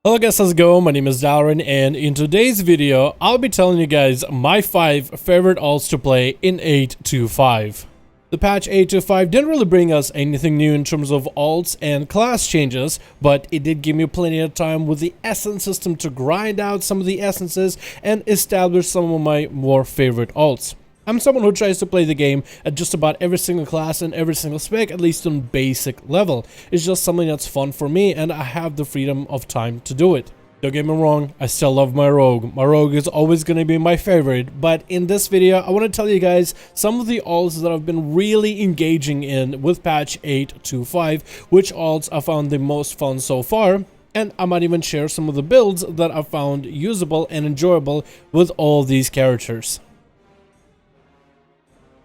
Hello guys, how's it going? My name is Dalaran, and in today's video, I'll be telling you guys my 5 favorite alts to play in 8.2.5. The patch 8.2.5 didn't really bring us anything new in terms of alts and class changes, but it did give me plenty of time with the essence system to grind out some of the essences and establish some of my more favorite alts. I'm someone who tries to play the game at just about every single class and every single spec, at least on basic level. It's just something that's fun for me, and I have the freedom of time to do it. Don't get me wrong, I still love my rogue. My rogue is always going to be my favorite, but in this video, I want to tell you guys some of the alts that I've been really engaging in with patch 8.2.5, which alts I found the most fun so far, and I might even share some of the builds that I found usable and enjoyable with all these characters.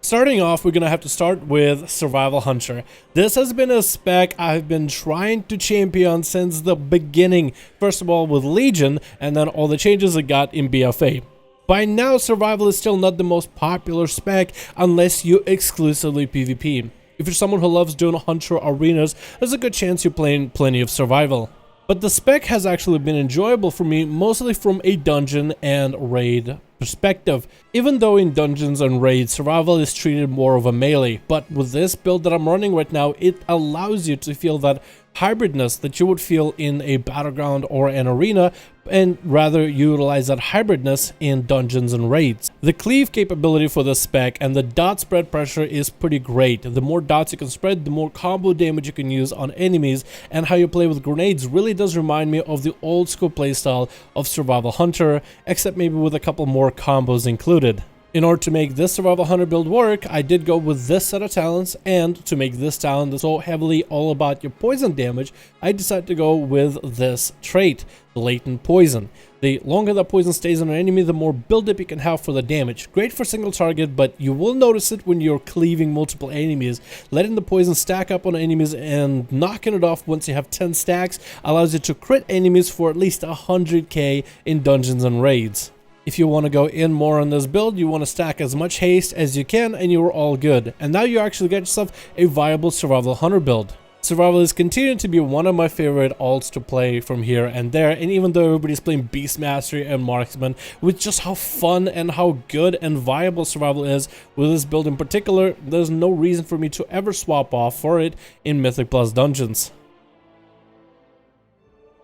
Starting off, we're gonna have to start with Survival Hunter. This has been a spec I've been trying to champion since the beginning. First of all with Legion, and then all the changes it got in BFA. By now, Survival is still not the most popular spec unless you exclusively PvP. If you're someone who loves doing Hunter arenas, there's a good chance you're playing plenty of Survival. But the spec has actually been enjoyable for me, mostly from a dungeon and raid perspective. Even though in dungeons and raids, survival is treated more of a melee, but with this build that I'm running right now, it allows you to feel that hybridness that you would feel in a battleground or an arena, and rather utilize that hybridness in dungeons and raids. The cleave capability for this spec and the dot spread pressure is pretty great. The more dots you can spread, the more combo damage you can use on enemies, and how you play with grenades really does remind me of the old school playstyle of Survival Hunter, except maybe with a couple more combos included. In order to make this Survival Hunter build work, I did go with this set of talents, and to make this talent that's so heavily all about your poison damage, I decided to go with this trait, Latent Poison. The longer that poison stays on an enemy, the more build-up you can have for the damage. Great for single target, but you will notice it when you're cleaving multiple enemies. Letting the poison stack up on enemies and knocking it off once you have 10 stacks allows you to crit enemies for at least 100k in dungeons and raids. If you want to go in more on this build, you want to stack as much haste as you can, and you're all good. And now you actually get yourself a viable Survival Hunter build. Survival is continuing to be one of my favorite alts to play from here and there, and even though everybody's playing Beast Mastery and Marksman, with just how fun and how good and viable Survival is with this build in particular, there's no reason for me to ever swap off for it in Mythic Plus dungeons.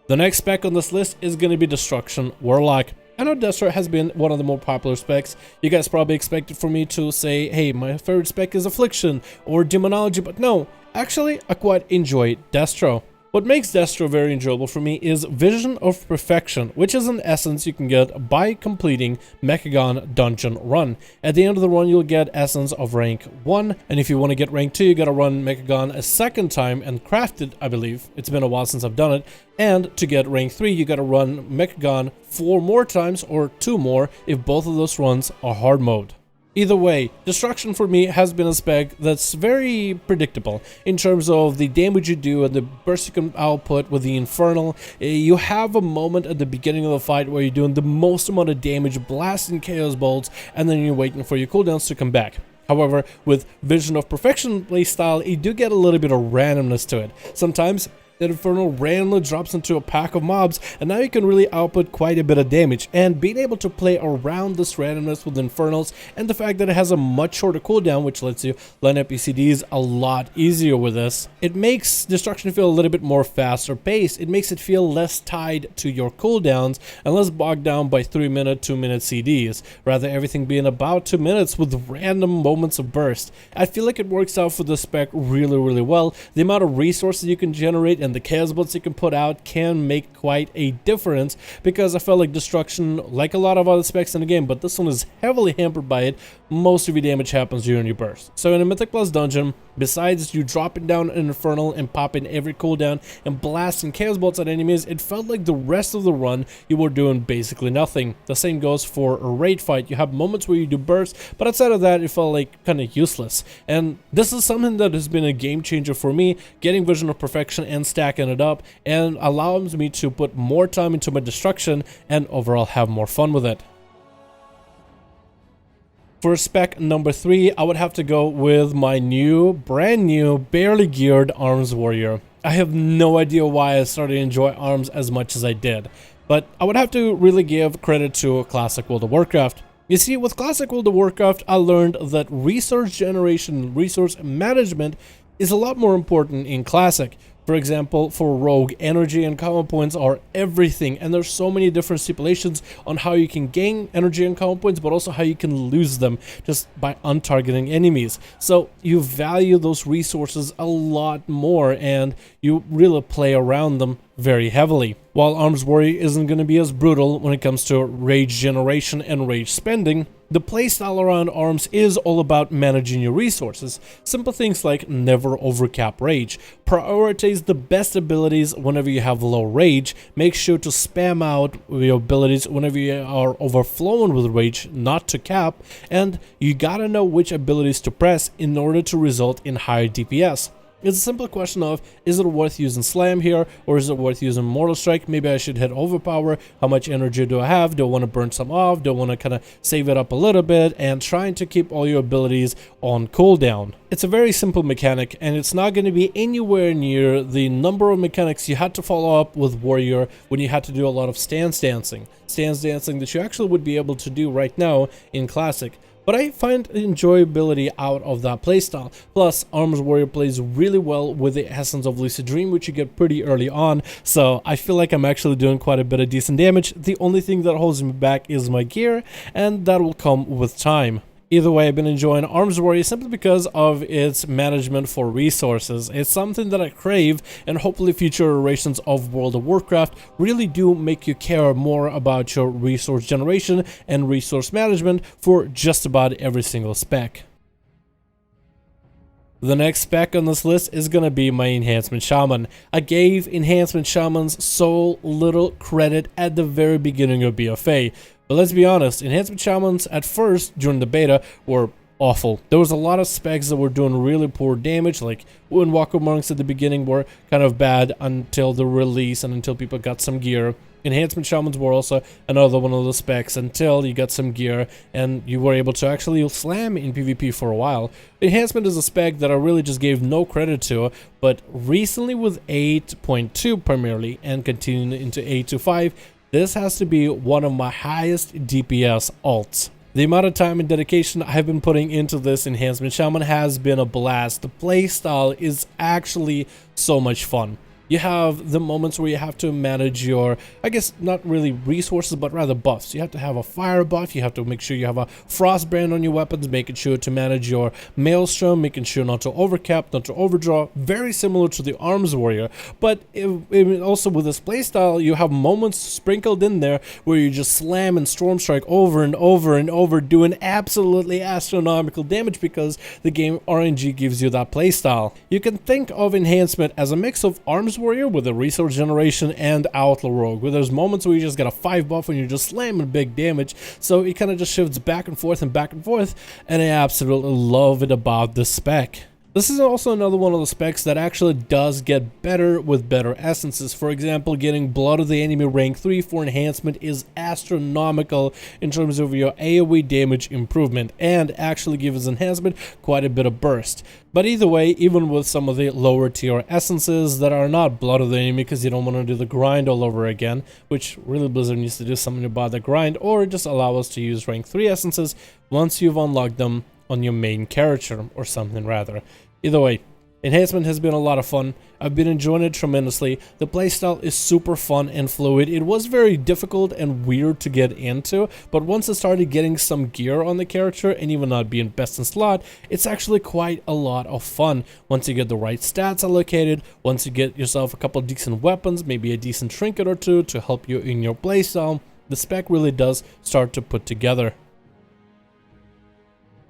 The next spec on this list is going to be Destruction Warlock. I know Destro has been one of the more popular specs. You guys probably expected for me to say, hey, my favorite spec is Affliction or Demonology, but no, actually, I quite enjoy Destro. What makes Destro very enjoyable for me is Vision of Perfection, which is an essence you can get by completing Mechagon Dungeon Run. At the end of the run, you'll get essence of rank 1, and if you want to get rank 2, you gotta run Mechagon a second time and craft it, I believe. It's been a while since I've done it. And to get rank 3, you gotta run Mechagon 4 more times, or 2 more if both of those runs are hard mode. Either way, Destruction for me has been a spec that's very predictable in terms of the damage you do and the burst you can output with the Infernal. You have a moment at the beginning of the fight where you're doing the most amount of damage, blasting Chaos Bolts, and then you're waiting for your cooldowns to come back. However, with Vision of Perfection playstyle, you do get a little bit of randomness to it. Sometimes that Infernal randomly drops into a pack of mobs, and now you can really output quite a bit of damage. And being able to play around this randomness with Infernals, and the fact that it has a much shorter cooldown, which lets you line up ECDs a lot easier with this, it makes Destruction feel a little bit more faster paced. It makes it feel less tied to your cooldowns and less bogged down by 3-minute, 2-minute CDs. Rather, everything being about 2 minutes with random moments of burst. I feel like it works out for the spec really well. The amount of resources you can generate and the Chaos Bolts you can put out can make quite a difference, because I felt like Destruction, like a lot of other specs in the game, but this one is heavily hampered by it, most of your damage happens during your burst. So in a Mythic Plus dungeon, besides you dropping down an Infernal and popping every cooldown and blasting Chaos Bolts at enemies, it felt like the rest of the run you were doing basically nothing. The same goes for a raid fight. You have moments where you do bursts, but outside of that it felt like kind of useless. And this is something that has been a game changer for me, getting Vision of Perfection and stacking it up, and allows me to put more time into my Destruction and overall have more fun with it. For spec number 3, I would have to go with my brand new, barely geared Arms Warrior. I have no idea why I started to enjoy ARMS as much as I did, but I would have to really give credit to Classic World of Warcraft. You see, with Classic World of Warcraft, I learned that resource generation, resource management is a lot more important in Classic. For example, for Rogue, energy and common points are everything, and there's so many different stipulations on how you can gain energy and common points, but also how you can lose them just by untargeting enemies. So you value those resources a lot more, and you really play around them very heavily. While Arms Warrior isn't going to be as brutal when it comes to rage generation and rage spending, the playstyle around ARMS is all about managing your resources. Simple things like never overcap rage, prioritize the best abilities whenever you have low rage, make sure to spam out your abilities whenever you are overflowing with rage, not to cap, and you gotta know which abilities to press in order to result in higher DPS. It's a simple question of, is it worth using Slam here, or is it worth using Mortal Strike? Maybe I should hit Overpower. How much energy do I have? Do I want to burn some off? Do I want to kind of save it up a little bit? And trying to keep all your abilities on cooldown. It's a very simple mechanic, and it's not going to be anywhere near the number of mechanics you had to follow up with Warrior when you had to do a lot of stance dancing. Stance dancing that you actually would be able to do right now in Classic. But I find enjoyability out of that playstyle. Plus, Arms Warrior plays really well with the Essence of Lucid Dream, which you get pretty early on, so I feel like I'm actually doing quite a bit of decent damage. The only thing that holds me back is my gear, and that will come with time. Either way, I've been enjoying Arms Warrior simply because of its management for resources. It's something that I crave, and hopefully future iterations of World of Warcraft really do make you care more about your resource generation and resource management for just about every single spec. The next spec on this list is going to be my Enhancement Shaman. I gave Enhancement Shamans so little credit at the very beginning of BFA. But let's be honest, Enhancement Shamans at first, during the beta, were awful. There was a lot of specs that were doing really poor damage, like Windwalker Monks at the beginning were kind of bad until the release and until people got some gear. Enhancement Shamans were also another one of the specs until you got some gear and you were able to actually slam in PvP for a while. Enhancement is a spec that I really just gave no credit to, but recently with 8.2 primarily and continuing into 8.5, this has to be one of my highest DPS alts. The amount of time and dedication I have been putting into this Enhancement Shaman has been a blast. The playstyle is actually so much fun. You have the moments where you have to manage your, I guess, not really resources, but rather buffs. You have to have a fire buff, you have to make sure you have a frost brand on your weapons, making sure to manage your maelstrom, making sure not to overcap, not to overdraw, very similar to the Arms Warrior. But also with this playstyle, you have moments sprinkled in there where you just slam and storm strike over and over and over, doing absolutely astronomical damage because the game RNG gives you that playstyle. You can think of Enhancement as a mix of Arms Warrior with a resource generation and Outlaw Rogue, where there's moments where you just get a 5 buff and you're just slamming big damage, so it kind of just shifts back and forth, and I absolutely love it about this spec. This is also another one of the specs that actually does get better with better essences. For example, getting Blood of the Enemy rank 3 for Enhancement is astronomical in terms of your AoE damage improvement, and actually gives Enhancement quite a bit of burst. But either way, even with some of the lower tier essences that are not Blood of the Enemy because you don't want to do the grind all over again, which really Blizzard needs to do something about the grind, or just allow us to use rank 3 essences once you've unlocked them on your main character, or something rather. Either way, Enhancement has been a lot of fun. I've been enjoying it tremendously. The playstyle is super fun and fluid. It was very difficult and weird to get into, but once I started getting some gear on the character and even not being best in slot, it's actually quite a lot of fun. Once you get the right stats allocated, once you get yourself a couple decent weapons, maybe a decent trinket or two to help you in your playstyle, the spec really does start to put together.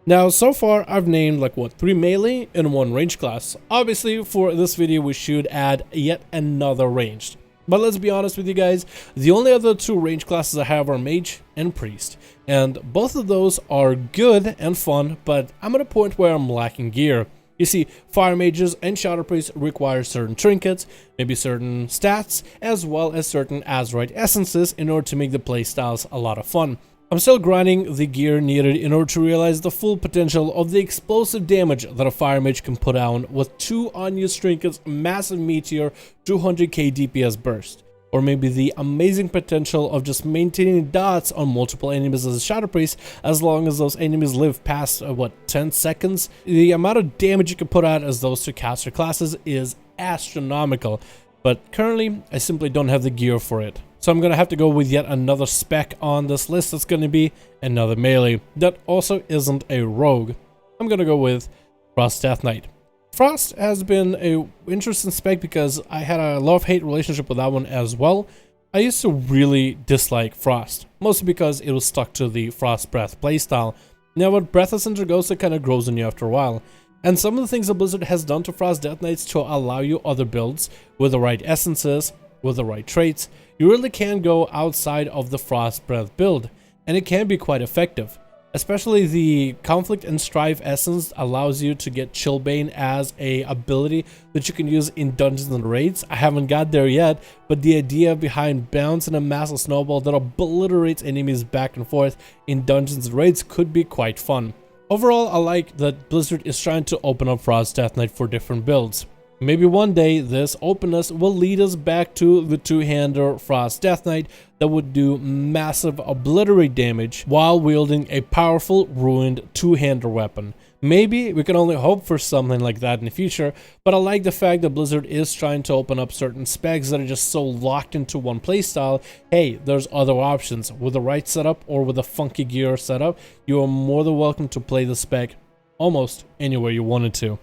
Now, so far, I've named like, 3 melee and 1 range class. Obviously, for this video, we should add yet another ranged. But let's be honest with you guys, the only other 2 range classes I have are mage and priest. And both of those are good and fun, but I'm at a point where I'm lacking gear. You see, fire mages and shadow priests require certain trinkets, maybe certain stats, as well as certain Azeroth essences in order to make the playstyles a lot of fun. I'm still grinding the gear needed in order to realize the full potential of the explosive damage that a fire mage can put down with 2 unused trinkets, massive meteor, 200k DPS burst. Or maybe the amazing potential of just maintaining dots on multiple enemies as a Shadow Priest, as long as those enemies live past, 10 seconds? The amount of damage you can put out as those 2 caster classes is astronomical, but currently I simply don't have the gear for it. So I'm going to have to go with yet another spec on this list. That's going to be another melee that also isn't a rogue. I'm going to go with Frost Death Knight. Frost has been a interesting spec because I had a love-hate relationship with that one as well. I used to really dislike Frost, mostly because it was stuck to the Frost Breath playstyle. Now with Breath of Sindragosa, it kind of grows on you after a while. And some of the things that Blizzard has done to Frost Death Knights to allow you other builds with the right essences, with the right traits, you really can go outside of the Frost Breath build, and it can be quite effective. Especially the Conflict and Strife essence allows you to get Chillbane as a ability that you can use in dungeons and raids. I haven't got there yet, but the idea behind bouncing a massive snowball that obliterates enemies back and forth in dungeons and raids could be quite fun. Overall, I like that Blizzard is trying to open up Frost Death Knight for different builds. Maybe one day this openness will lead us back to the 2-hander Frost Death Knight that would do massive obliterate damage while wielding a powerful ruined 2-hander weapon. Maybe we can only hope for something like that in the future, but I like the fact that Blizzard is trying to open up certain specs that are just so locked into one playstyle. Hey, there's other options. With the right setup or with a funky gear setup, you are more than welcome to play the spec almost anywhere you wanted to.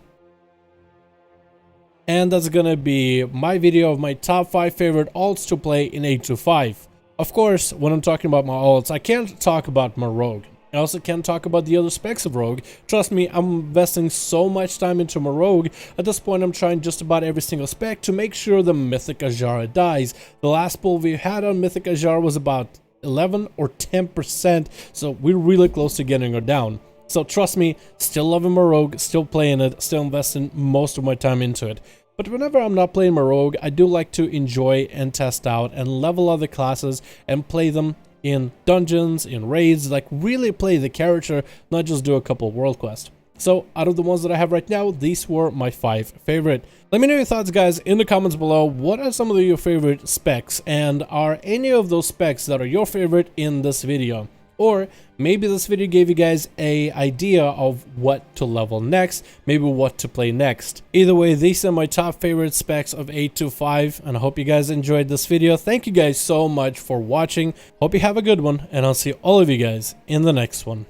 And that's gonna be my video of my top 5 favorite alts to play in 8.2.5. Of course, when I'm talking about my alts, I can't talk about my rogue. I also can't talk about the other specs of rogue. Trust me, I'm investing so much time into my rogue. At this point, I'm trying just about every single spec to make sure the Mythic Azara dies. The last pull we had on Mythic Azara was about 11 or 10%, so we're really close to getting her down. So trust me, still loving my rogue, still playing it, still investing most of my time into it. But whenever I'm not playing my rogue, I do like to enjoy and test out and level other classes and play them in dungeons, in raids, like really play the character, not just do a couple of world quests. So out of the ones that I have right now, these were my 5 favorite. Let me know your thoughts, guys, in the comments below. What are some of your favorite specs, and are any of those specs that are your favorite in this video? Or maybe this video gave you guys an idea of what to level next, maybe what to play next. Either way, these are my top favorite specs of 8.2.5, and I hope you guys enjoyed this video. Thank you guys so much for watching. Hope you have a good one, and I'll see all of you guys in the next one.